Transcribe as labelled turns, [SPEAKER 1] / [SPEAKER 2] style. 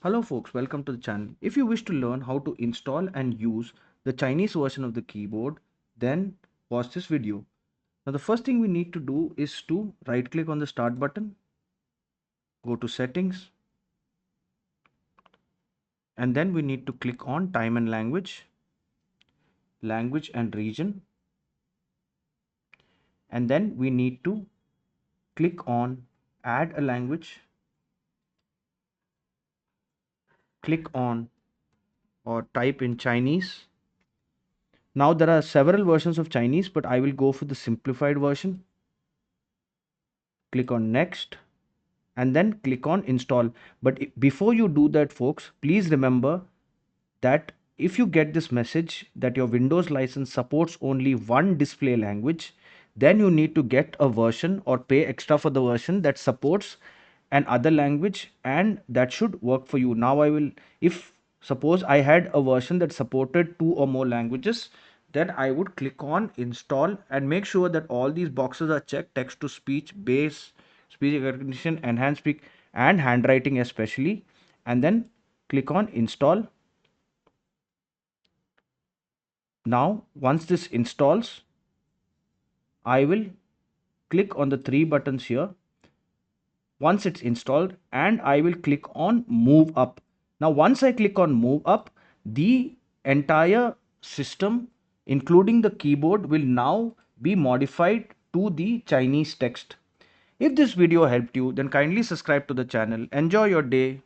[SPEAKER 1] Hello folks, welcome to the channel. If you wish to learn how to install and use the Chinese version of the keyboard, then watch this video. Now the first thing we need to do is to right click on the start button, go to settings, and then we need to click on time and language, language and region, and then we need to click on add a language, click on or type in Chinese. Now there are several versions of Chinese, but I will go for the simplified version. Click on next and then click on install. But before you do that folks, please remember that if you get this message that your Windows license supports only one display language, then you need to get a version or pay extra for the version that supports an other language, and that should work for you. Now I will, if suppose I had a version that supported two or more languages, then I would click on install and make sure that all these boxes are checked: text to speech, base, speech recognition, enhanced speak, and handwriting especially, and then click on install. Now once this installs, I will click on the three buttons here once it's installed, and I will click on move up. Now once I click on move up, the entire system including the keyboard will now be modified to the Chinese text. If this video helped you, then kindly subscribe to the channel. Enjoy your day.